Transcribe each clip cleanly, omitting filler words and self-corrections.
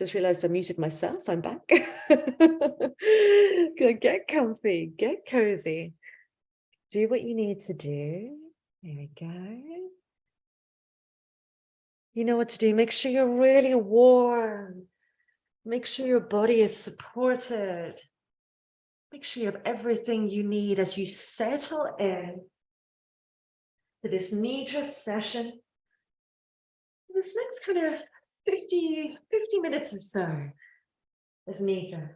just realized I muted myself. I'm back. Get comfy, get cozy. Do what you need to do. There we go. You know what to do. Make sure you're really warm. Make sure your body is supported. Make sure you have everything you need as you settle in to this Nidra session. This next kind of 50 minutes or so of Nidra.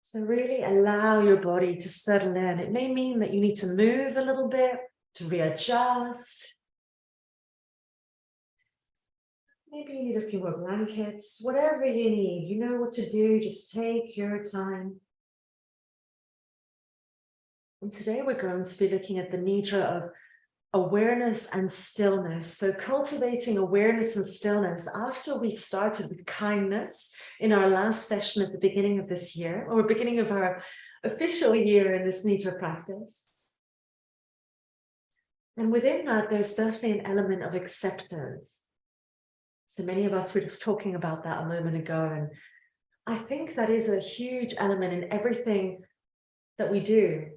So really allow your body to settle in. It may mean that you need to move a little bit to readjust. Maybe you need a few more blankets, whatever you need. You know what to do, just take your time. And today we're going to be looking at the Nidra of awareness and stillness. So cultivating awareness and stillness after we started with kindness in our last session at the beginning of this year, or beginning of our official year in this Nidra practice. And within that, there's definitely an element of acceptance. So many of us were just talking about that a moment ago. And I think that is a huge element in everything that we do.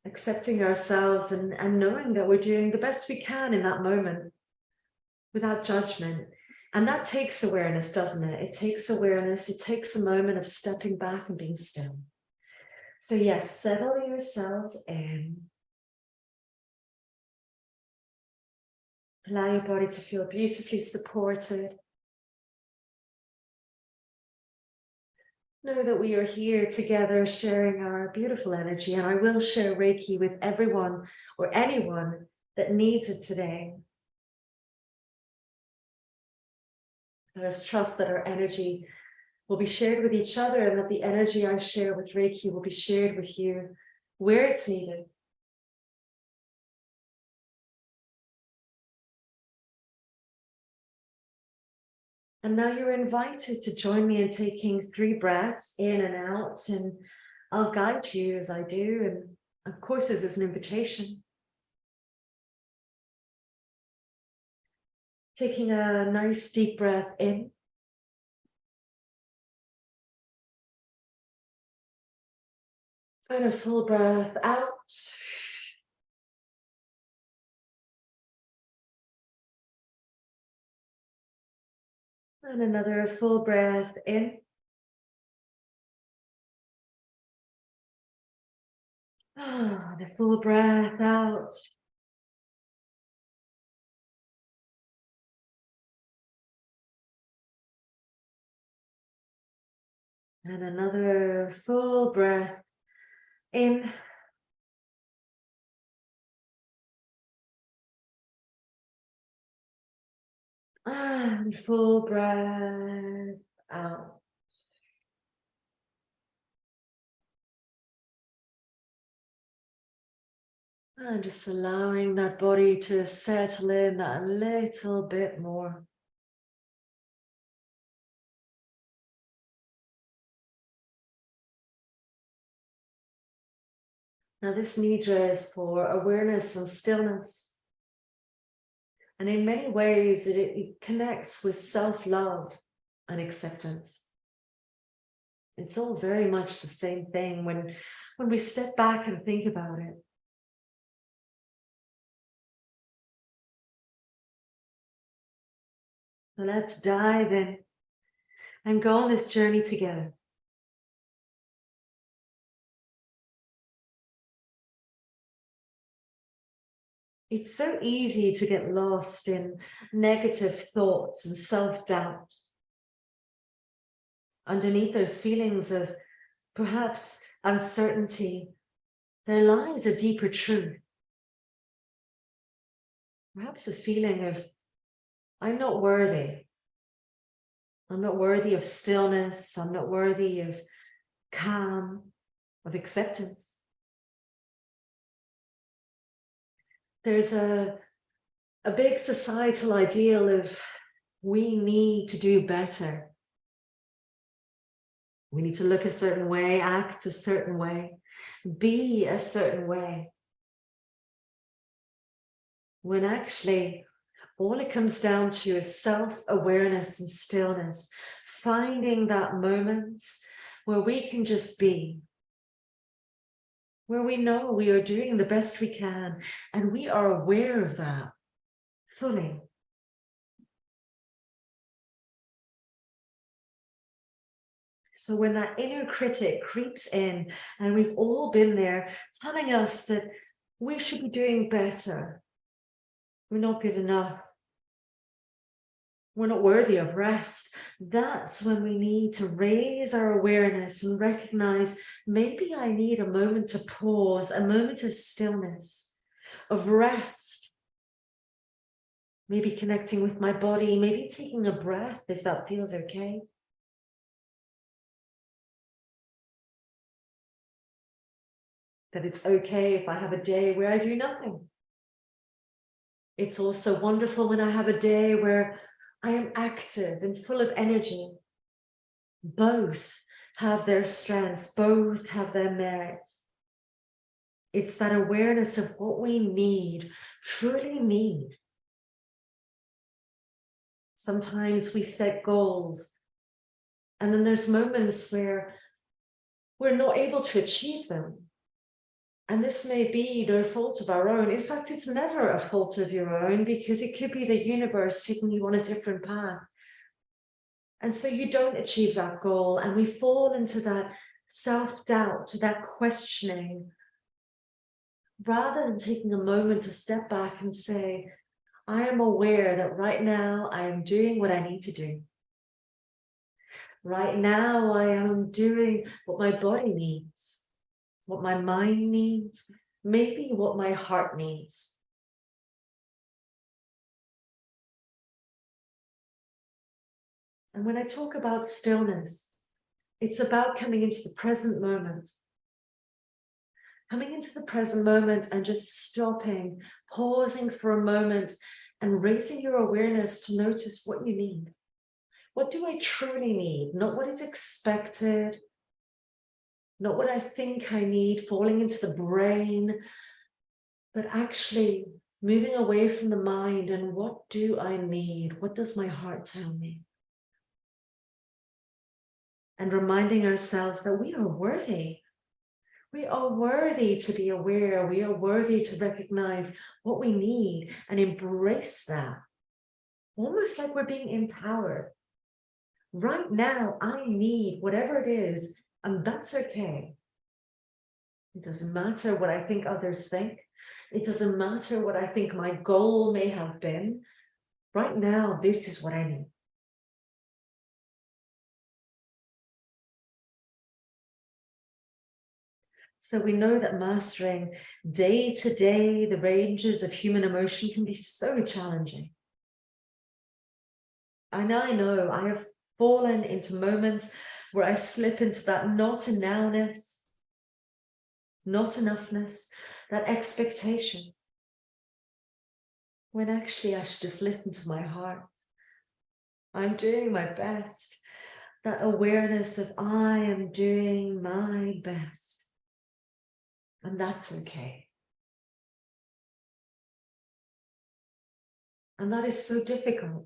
Accepting ourselves and knowing that we're doing the best we can in that moment without judgment. And that takes awareness, doesn't it? It takes awareness. It takes a moment of stepping back and being still. So yes, settle yourselves in. Allow your body to feel beautifully supported. Know that we are here together sharing our beautiful energy, and I will share Reiki with everyone or anyone that needs it today. Let us trust that our energy will be shared with each other, and that the energy I share with Reiki will be shared with you where it's needed. And now you're invited to join me in taking 3 breaths in and out, and I'll guide you as I do. And of course, this is an invitation. Taking a nice deep breath in. And a full breath out. And another full breath in. And a full breath out. And another full breath in. And full breath out. And just allowing that body to settle in a little bit more. Now this Nidra is for awareness and stillness. And in many ways, it connects with self-love and acceptance. It's all very much the same thing when we step back and think about it. So let's dive in and go on this journey together. It's so easy to get lost in negative thoughts and self-doubt. Underneath those feelings of perhaps uncertainty, there lies a deeper truth. Perhaps a feeling of, I'm not worthy. I'm not worthy of stillness. I'm not worthy of calm, of acceptance. There's a big societal ideal of we need to do better. We need to look a certain way, act a certain way, be a certain way. When actually All it comes down to is self-awareness and stillness, finding that moment where we can just be, where we know we are doing the best we can, and we are aware of that fully. So when that inner critic creeps in, and we've all been there, telling us that we should be doing better, we're not good enough, we're not worthy of rest, that's when we need to raise our awareness and recognize, maybe I need a moment to pause, a moment of stillness, of rest, maybe connecting with my body, maybe taking a breath if that feels okay. That it's okay if I have a day where I do nothing. It's also wonderful when I have a day where I am active and full of energy. Both have their strengths, both have their merits. It's that awareness of what we need, truly need. Sometimes we set goals, and then there's moments where we're not able to achieve them. And this may be no fault of our own. In fact, it's never a fault of your own, because it could be the universe taking you on a different path. And so you don't achieve that goal, and we fall into that self-doubt, that questioning, rather than taking a moment to step back and say, I am aware that right now I am doing what I need to do. Right now I am doing what my body needs, what my mind needs, maybe what my heart needs. And when I talk about stillness, it's about coming into the present moment. Coming into the present moment and just stopping, pausing for a moment and raising your awareness to notice what you need. What do I truly need? Not what is expected, not what I think I need, falling into the brain, but actually moving away from the mind and what do I need? What does my heart tell me? And reminding ourselves that we are worthy. We are worthy to be aware. We are worthy to recognize what we need and embrace that. Almost like we're being empowered. Right now, I need whatever it is, and that's okay. It doesn't matter what I think others think. It doesn't matter what I think my goal may have been. Right now, this is what I need. So we know that mastering day to day the ranges of human emotion can be so challenging. And I know I have fallen into moments where I slip into that not nowness, not enoughness, that expectation, when actually I should just listen to my heart. I'm doing my best. That awareness of I am doing my best. And that's okay. And that is so difficult.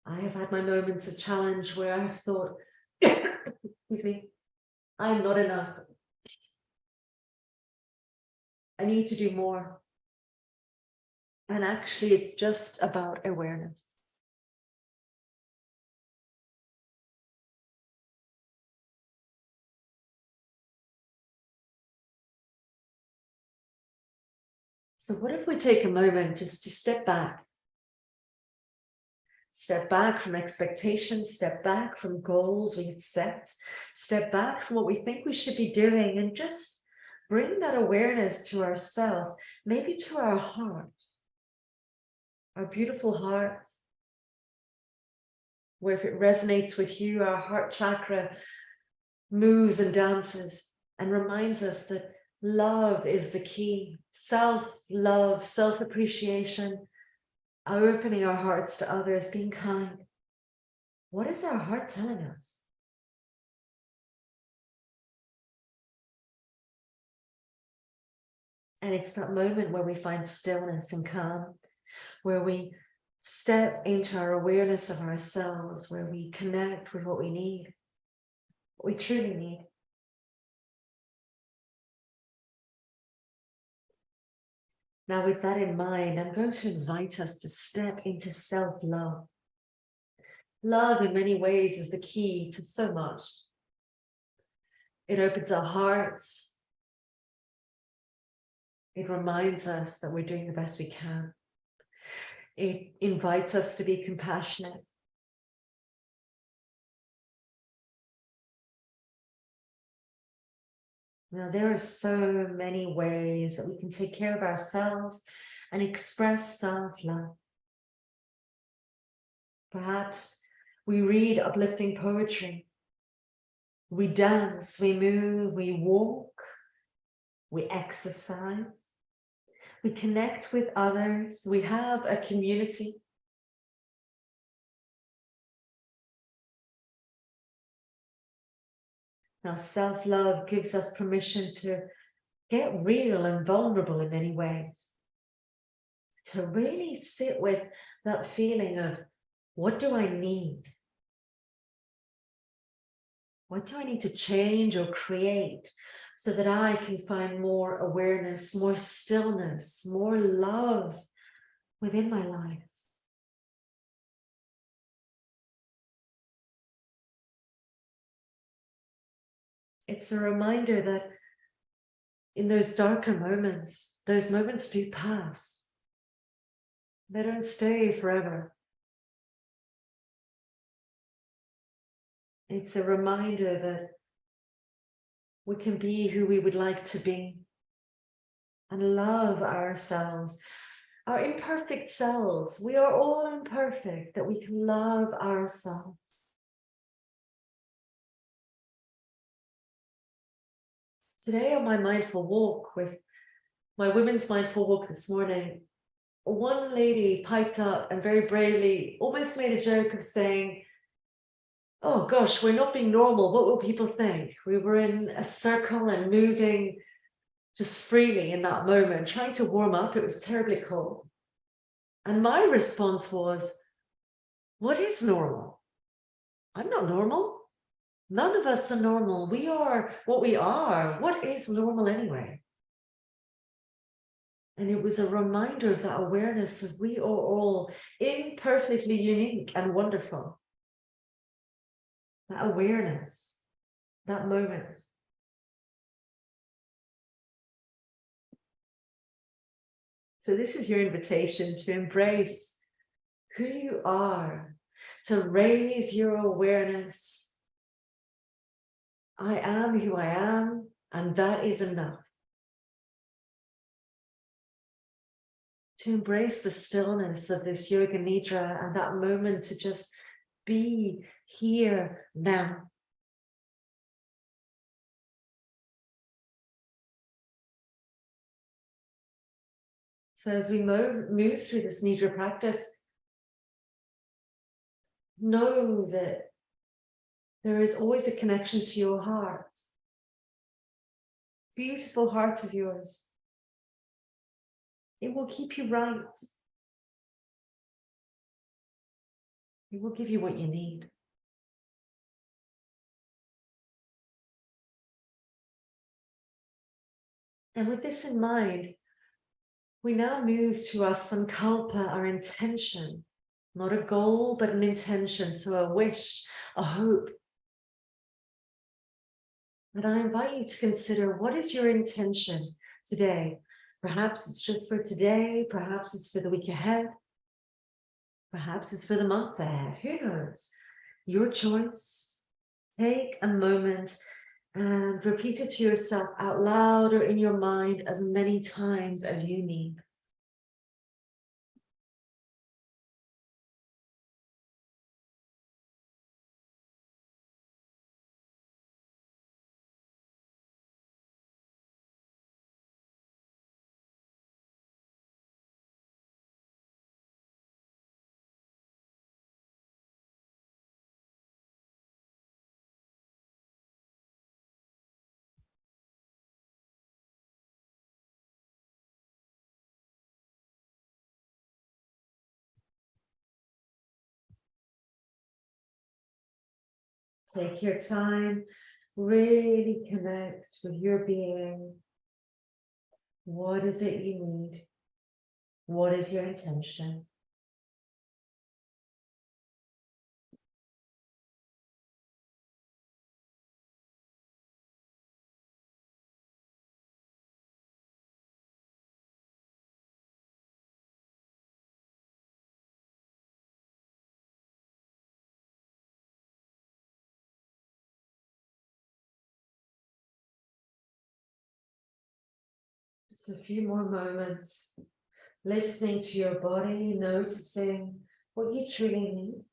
I have had my moments of challenge where I have thought, excuse me, I am not enough. I need to do more. And actually, it's just about awareness. So what if we take a moment just to step back? Step back from expectations, step back from goals we've set, step back from what we think we should be doing, and just bring that awareness to ourselves, maybe to our heart, our beautiful heart, where if it resonates with you, our heart chakra moves and dances and reminds us that love is the key. Self-love, self-appreciation, opening our hearts to others, being kind. What is our heart telling us? And it's that moment where we find stillness and calm. where we step into our awareness of ourselves, where we connect with what we need, what we truly need. Now, with that in mind, I'm going to invite us to step into self-love. Love, in many ways, is the key to so much. It opens our hearts. It reminds us that we're doing the best we can. It invites us to be compassionate. Now, there are so many ways that we can take care of ourselves and express self-love. Perhaps we read uplifting poetry. We dance, we move, we walk, we exercise. We connect with others. We have a community. Now, self-love gives us permission to get real and vulnerable in many ways. To really sit with that feeling of, what do I need? What do I need to change or create so that I can find more awareness, more stillness, more love within my life? It's a reminder that in those darker moments, those moments do pass. They don't stay forever. It's a reminder that we can be who we would like to be and love ourselves, our imperfect selves. We are all imperfect, that we can love ourselves. Today on my mindful walk with my women's mindful walk this morning, one lady piped up and very bravely almost made a joke of saying, oh gosh, we're not being normal. What will people think? We were in a circle and moving just freely in that moment, trying to warm up. It was terribly cold. And my response was, what is normal? I'm not normal. None of us are normal. We are what we are. What is normal anyway? And it was a reminder of that awareness of we are all imperfectly unique and wonderful. That awareness, that moment. So this is your invitation to embrace who you are, to raise your awareness. I am who I am, and that is enough. To embrace the stillness of this yoga nidra and that moment to just be here now. So as we move through this nidra practice, know that there is always a connection to your hearts. Beautiful hearts of yours. It will keep you right. It will give you what you need. And with this in mind, we now move to our sankalpa, our intention. Not a goal, but an intention. So a wish, a hope. And I invite you to consider, what is your intention today? Perhaps it's just for today. Perhaps it's for the week ahead. Perhaps it's for the month ahead. Who knows? Your choice. Take a moment and repeat it to yourself out loud or in your mind as many times as you need. Take your time, really connect with your being. What is it you need? What is your intention? Just a few more moments, listening to your body, noticing what you truly need.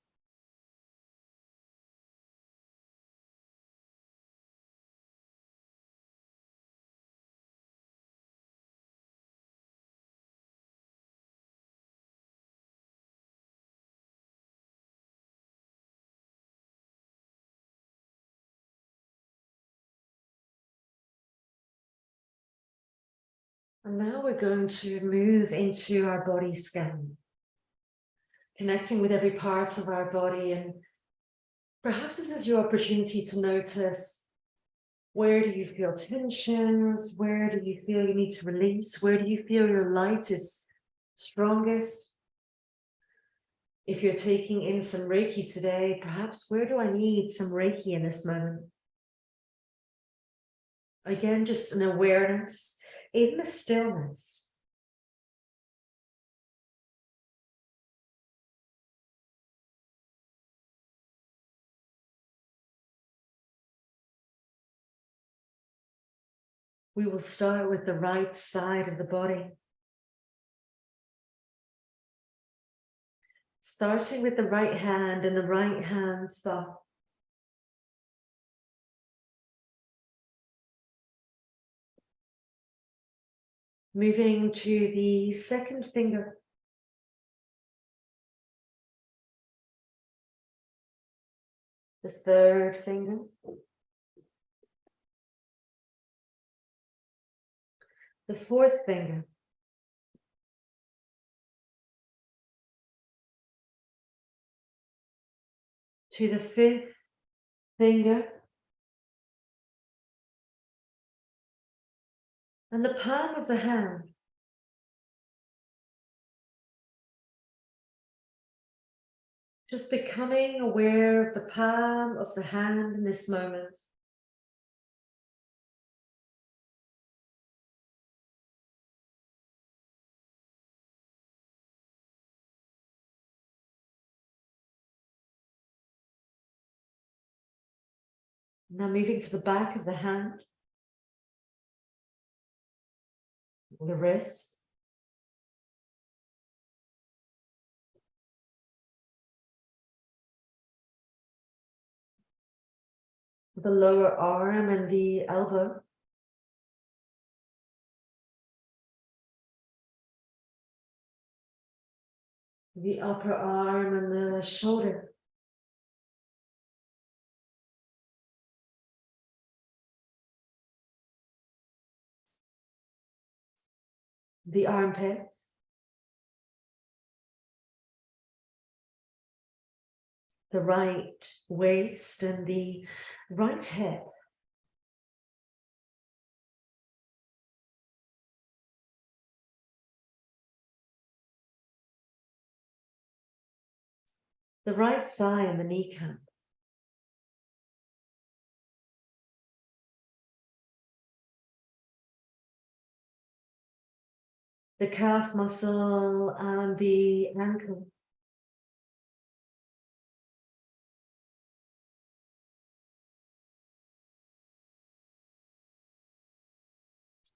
And now we're going to move into our body scan, connecting with every part of our body. And perhaps this is your opportunity to notice, where do you feel tensions? Where do you feel you need to release? Where do you feel your light is strongest? If you're taking in some Reiki today, perhaps where do I need some Reiki in this moment? Again, just an awareness in the stillness. We will start with the right side of the body. Starting with the right hand and the right hand thumb. Moving to the second finger. The third finger. The fourth finger. To the fifth finger. And the palm of the hand. Just becoming aware of the palm of the hand in this moment. Now moving to the back of the hand. The wrist. The lower arm and the elbow. The upper arm and the shoulder. The armpit. The right waist and the right hip. The right thigh and the kneecap. The calf muscle and the ankle.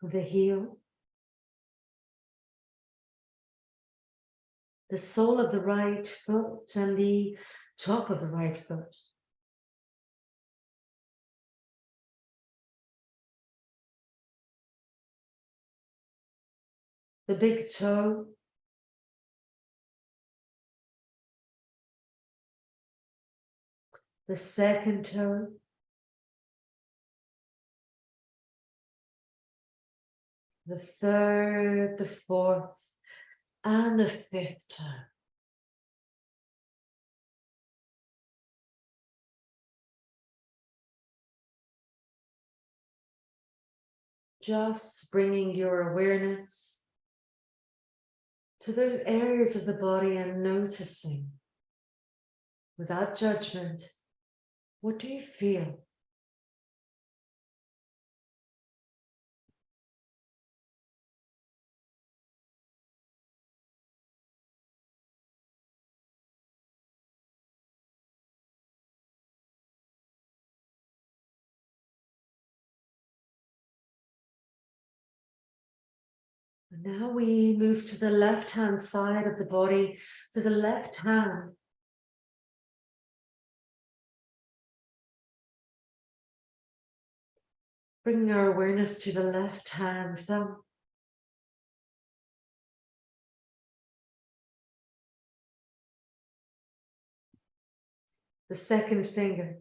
The heel. The sole of the right foot and the top of the right foot. The big toe. The second toe. The third, the fourth, and the fifth toe. just bringing your awareness to those areas of the body and noticing, without judgment, what do you feel? And now we move to the left-hand side of the body, to the left hand. Bringing our awareness to the left hand thumb. The second finger.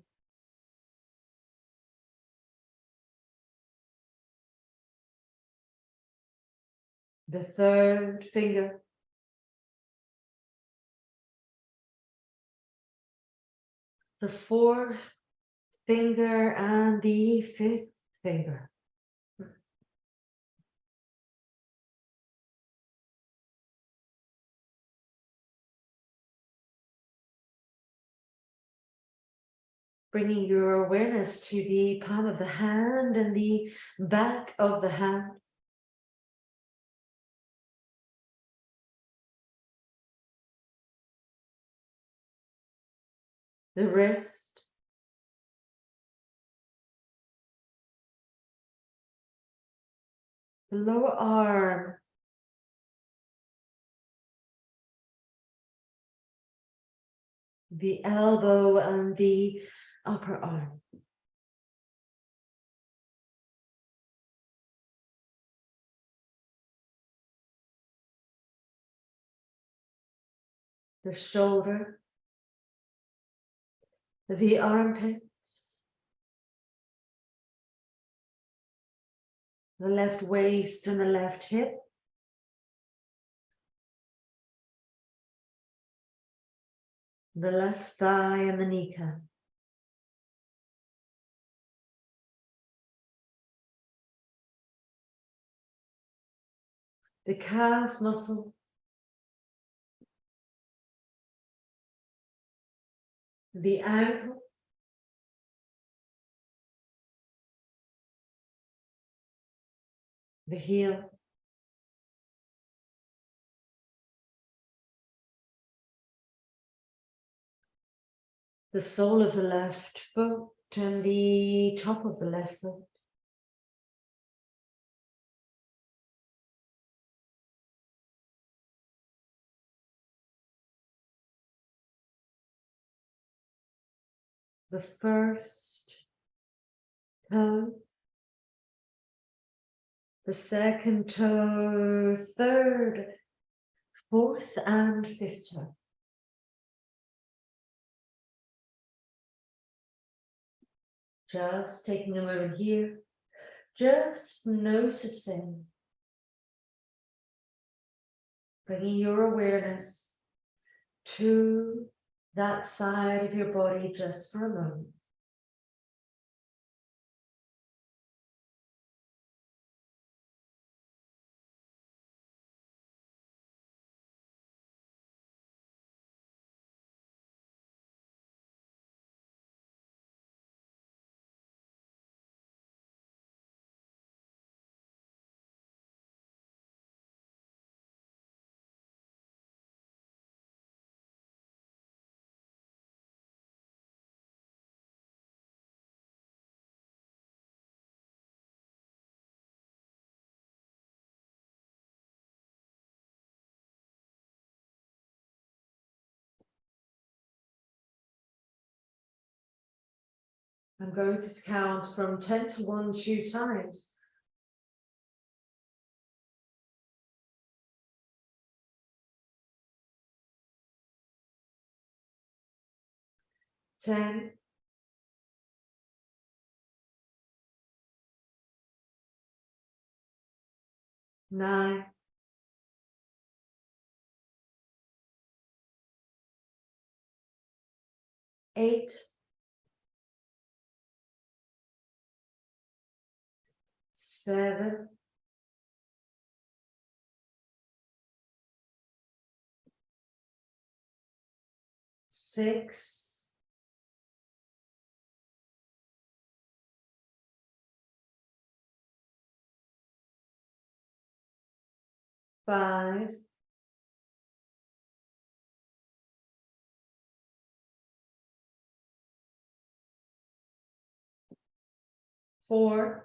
The third finger. The fourth finger and the fifth finger. Bringing your awareness to the palm of the hand and the back of the hand. The wrist. The lower arm. The elbow and the upper arm. The shoulder. The armpit. The left waist and the left hip. The left thigh and the kneecap. The calf muscle. The ankle. The heel. The sole of the left foot and the top of the left foot. The first toe. The second toe, third, fourth and fifth toe. Just taking a moment here, just noticing, bringing your awareness to that side of your body just for a moment. I'm going to count from 10 to 1 2 times. 10, 9, 8, 7, 6, 5, 4,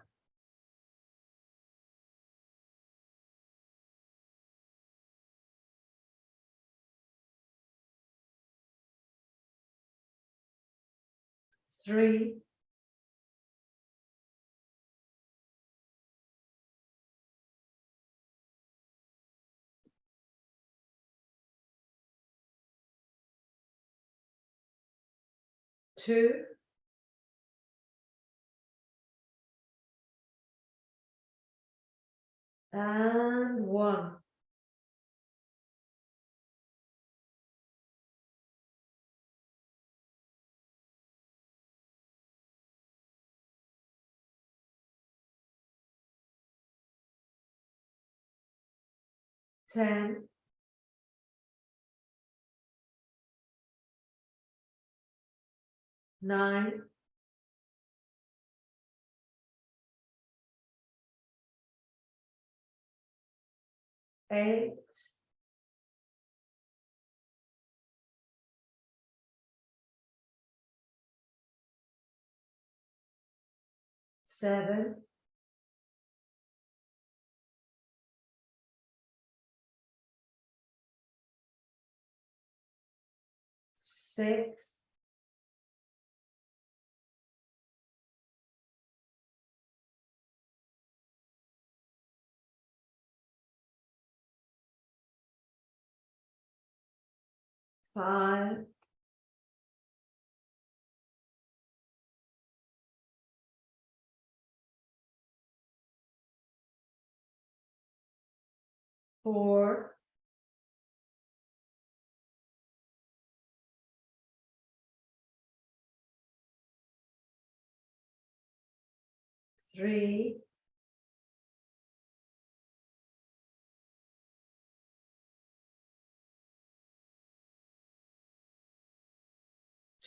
3, 2, and 1. Ten, 9, 8, 7, 6, 5, 4, 3,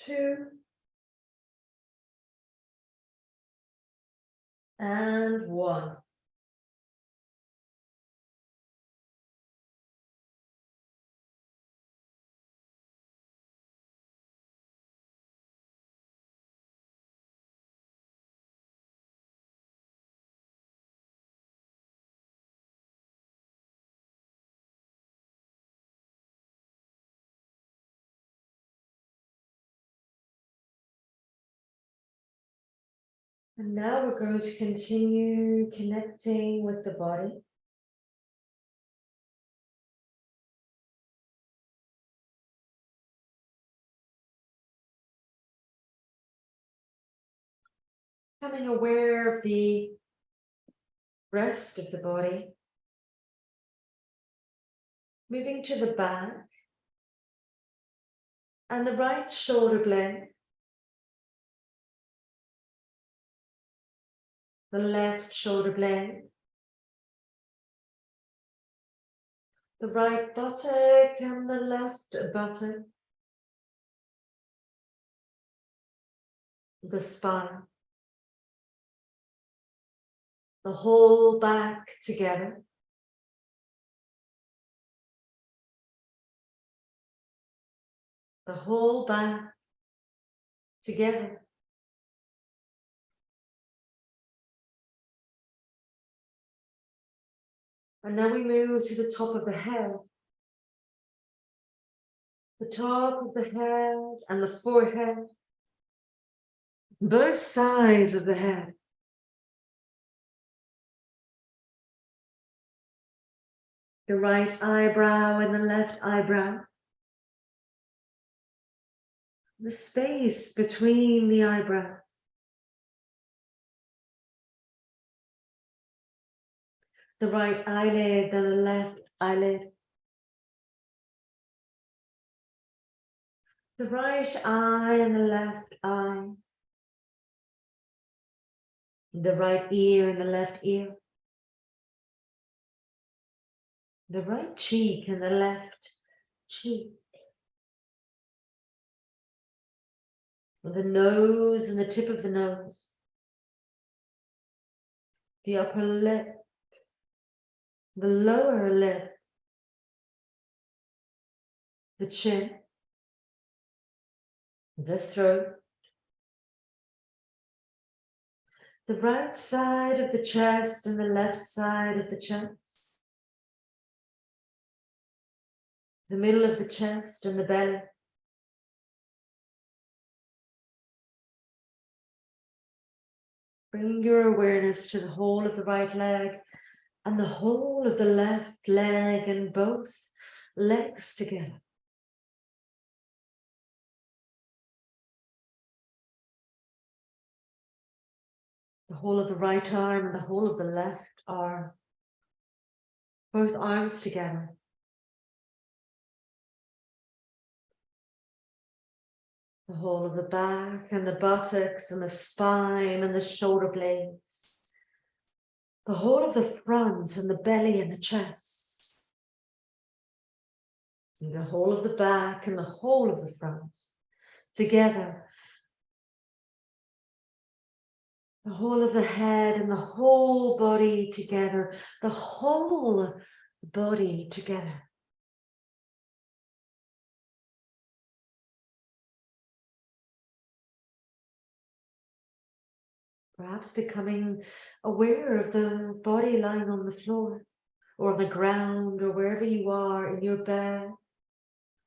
2, and 1. And now we're going to continue connecting with the body. Becoming aware of the rest of the body. Moving to the back. And the right shoulder blade. The left shoulder blade. The right buttock and the left buttock. The spine. The whole back together. The whole back together. And now we move to the top of the head. The top of the head and the forehead. Both sides of the head. The right eyebrow and the left eyebrow. The space between the eyebrows. The right eyelid and the left eyelid. The right eye and the left eye. The right ear and the left ear. The right cheek and the left cheek. The nose and the tip of the nose. The upper lip. The lower lip. The chin. The throat. The right side of the chest and the left side of the chest. The middle of the chest and the belly. Bring your awareness to the whole of the right leg and the whole of the left leg and both legs together. The whole of the right arm and the whole of the left arm. Both arms together. The whole of the back and the buttocks and the spine and the shoulder blades. The whole of the front and the belly and the chest. And the whole of the back and the whole of the front together. The whole of the head and the whole body together. The whole body together. Perhaps becoming aware of the body lying on the floor or on the ground or wherever you are in your bed,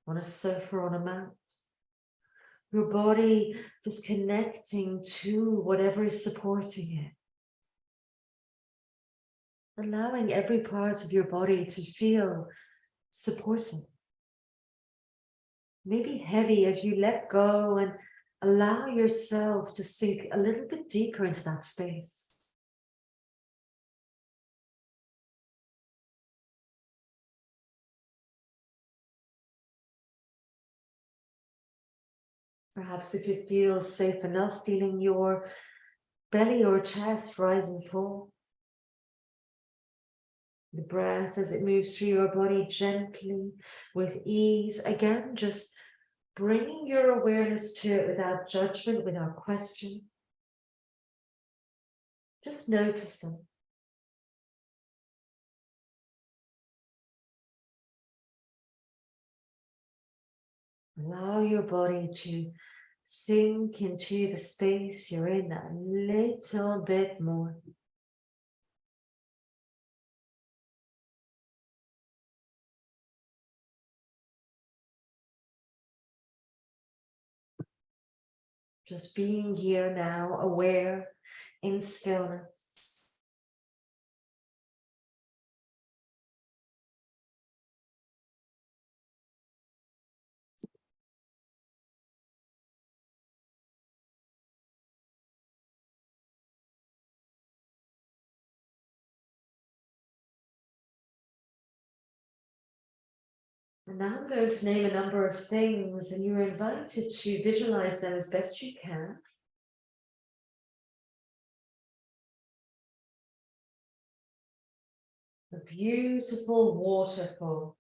on a sofa or on a mat. Your body just connecting to whatever is supporting it. Allowing every part of your body to feel supported. Maybe heavy as you let go and allow yourself to sink a little bit deeper into that space. Perhaps if you feel safe enough, feeling your belly or chest rise and fall. The breath as it moves through your body gently, with ease. Again, just bringing your awareness to it without judgment, without question. Just noticing. Allow your body to sink into the space you're in a little bit more. Just being here now, aware in stillness. And now I'm going to name a number of things, and you're invited to visualize them as best you can. A beautiful waterfall.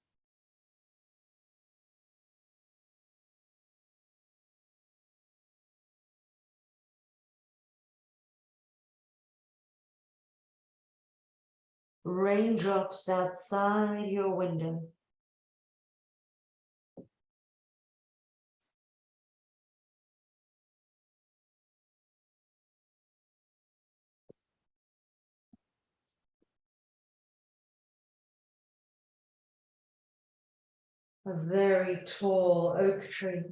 Raindrops outside your window. A very tall oak tree.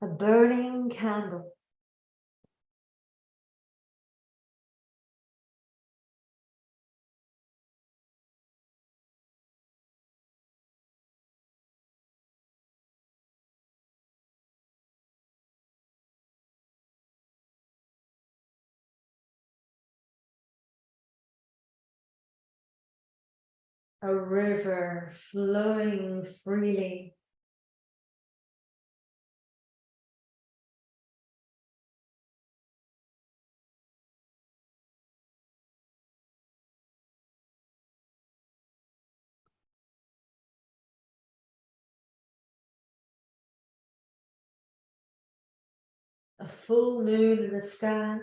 A burning candle. a river flowing freely. A full moon in the sky.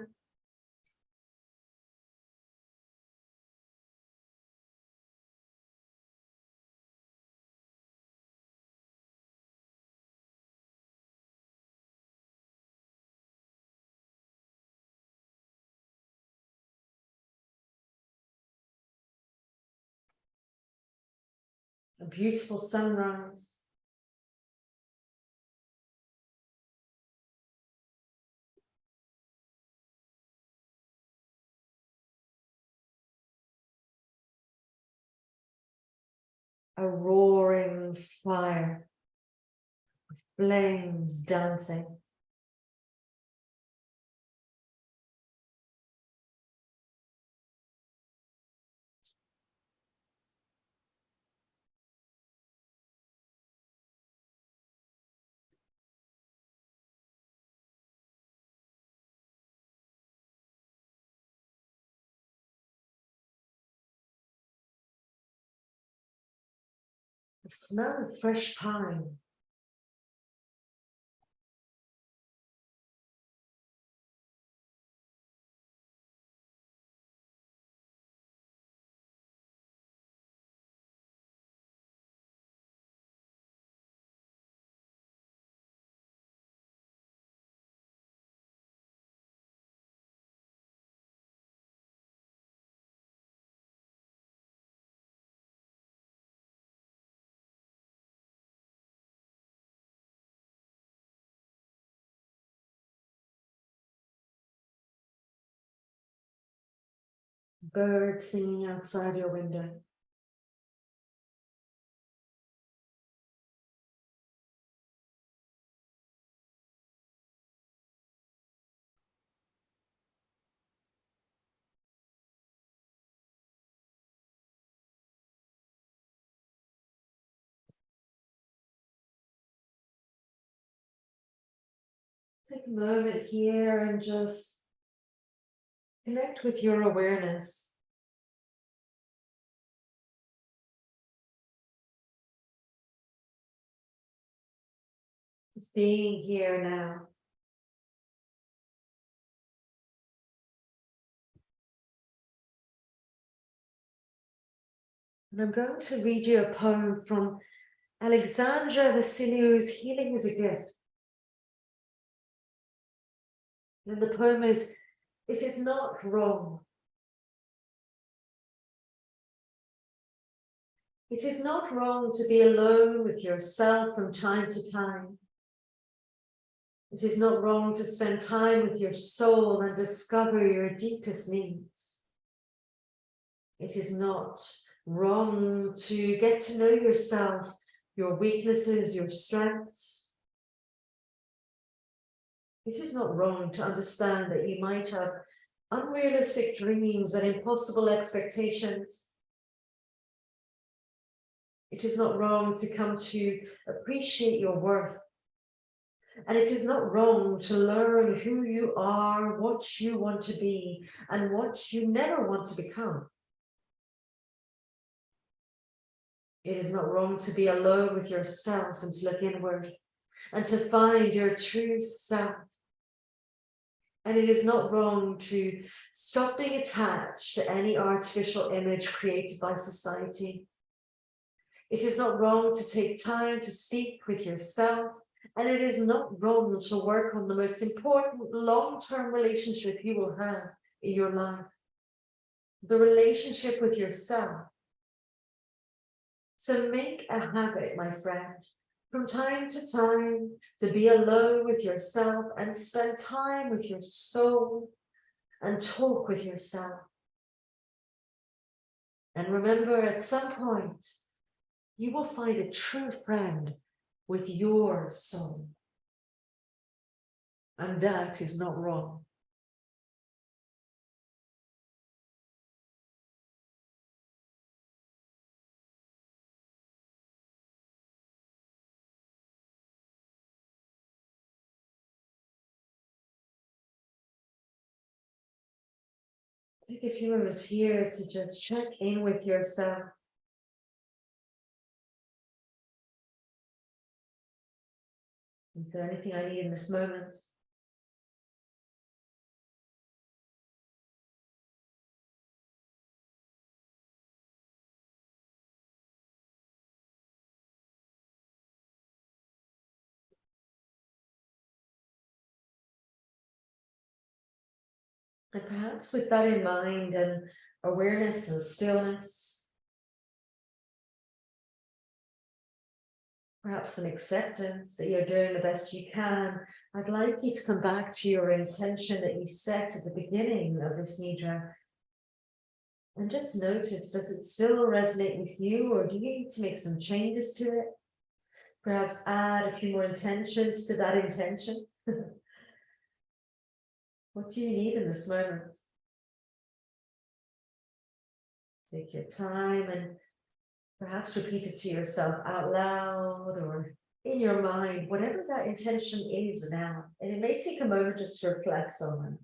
A beautiful sunrise. A roaring fire, flames dancing. The smell of fresh pine. Birds singing outside your window. Take a moment here and just connect with your awareness. It's being here now. And I'm going to read you a poem from Alexandra Vassiliou's Healing is a Gift. And the poem is, "It is not wrong. It is not wrong to be alone with yourself from time to time. It is not wrong to spend time with your soul and discover your deepest needs. It is not wrong to get to know yourself, your weaknesses, your strengths. It is not wrong to understand that you might have unrealistic dreams and impossible expectations. It is not wrong to come to appreciate your worth. And it is not wrong to learn who you are, what you want to be, and what you never want to become. It is not wrong to be alone with yourself and to look inward and to find your true self. And it is not wrong to stop being attached to any artificial image created by society. It is not wrong to take time to speak with yourself, and it is not wrong to work on the most important long-term relationship you will have in your life, the relationship with yourself. So make a habit, my friend, from time to time to be alone with yourself and spend time with your soul and talk with yourself. And remember, at some point, you will find a true friend with your soul. And that is not wrong. Take a few moments here to just check in with yourself. Is there anything I need in this moment? And perhaps with that in mind and awareness and stillness, perhaps an acceptance that you're doing the best you can, I'd like you to come back to your intention that you set at the beginning of this Nidra. And just notice, does it still resonate with you, or do you need to make some changes to it? Perhaps add a few more intentions to that intention. What do you need in this moment? Take your time and perhaps repeat it to yourself out loud or in your mind, whatever that intention is now. And it may take a moment just to reflect on it.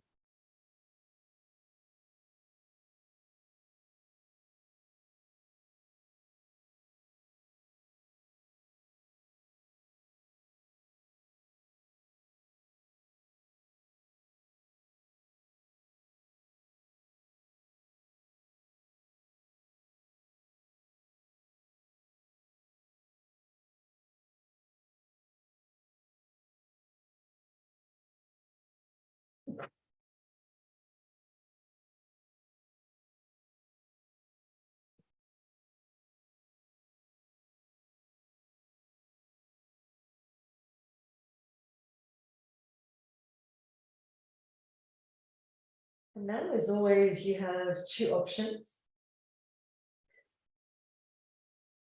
And now, as always, you have two options.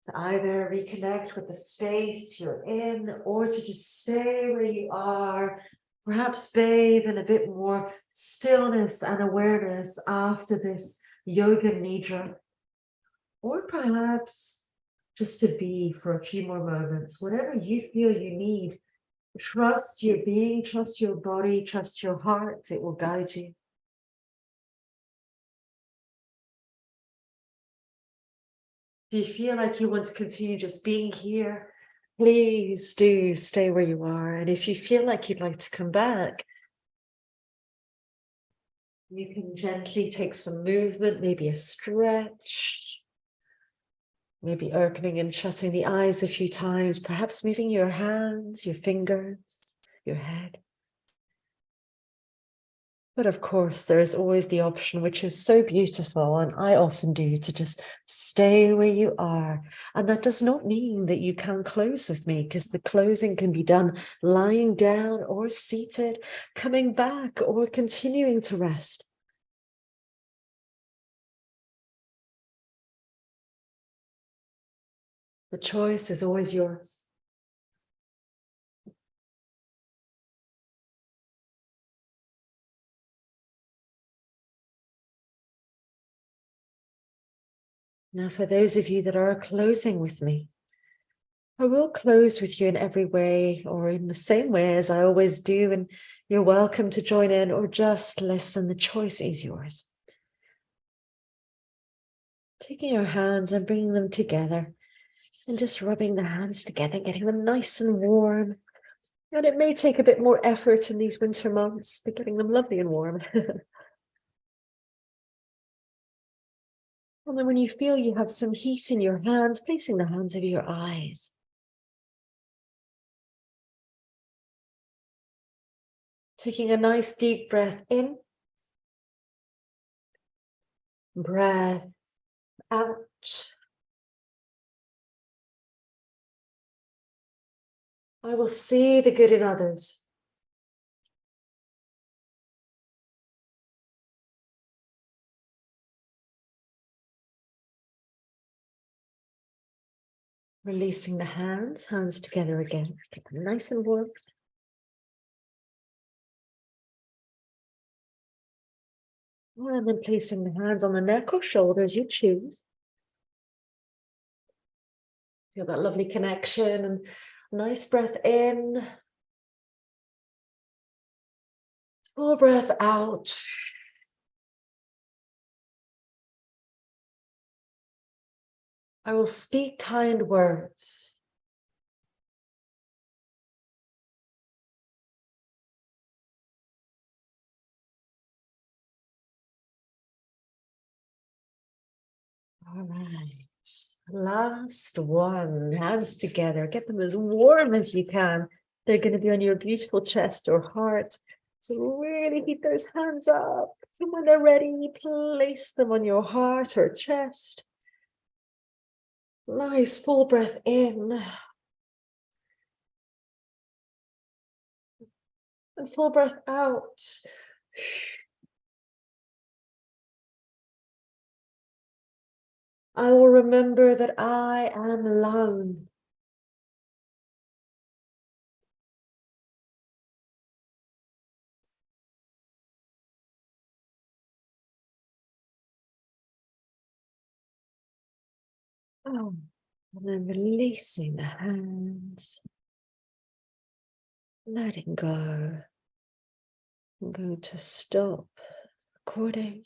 To either reconnect with the space you're in, or to just stay where you are, perhaps bathe in a bit more stillness and awareness after this yoga nidra, or perhaps just to be for a few more moments, whatever you feel you need. Trust your being, trust your body, trust your heart. It will guide you. If you feel like you want to continue just being here, please do stay where you are. And if you feel like you'd like to come back, you can gently take some movement, maybe a stretch, maybe opening and shutting the eyes a few times, perhaps moving your hands, your fingers, your head. But of course, there is always the option, which is so beautiful, and I often do, to just stay where you are. And that does not mean that you can close with me, because the closing can be done lying down or seated, coming back or continuing to rest. The choice is always yours. Now, for those of you that are closing with me, I will close with you in every way, or in the same way as I always do, and you're welcome to join in or just listen. The choice is yours. Taking your hands and bringing them together and just rubbing the hands together, getting them nice and warm. And it may take a bit more effort in these winter months, but getting them lovely and warm. And then when you feel you have some heat in your hands, placing the hands over your eyes. Taking a nice deep breath in. Breath out. I will see the good in others. Releasing the hands together again. Get them nice and warm. And then placing the hands on the neck or shoulders, you choose. Feel that lovely connection, and nice breath in. Full breath out. I will speak kind words. All right. Last one. Hands together. Get them as warm as you can. They're going to be on your beautiful chest or heart. So really keep those hands up. And when they're ready, place them on your heart or chest. Nice full breath in. And full breath out. I will remember that I am love. Oh, and then releasing the hands, letting go. I'm going to stop recording.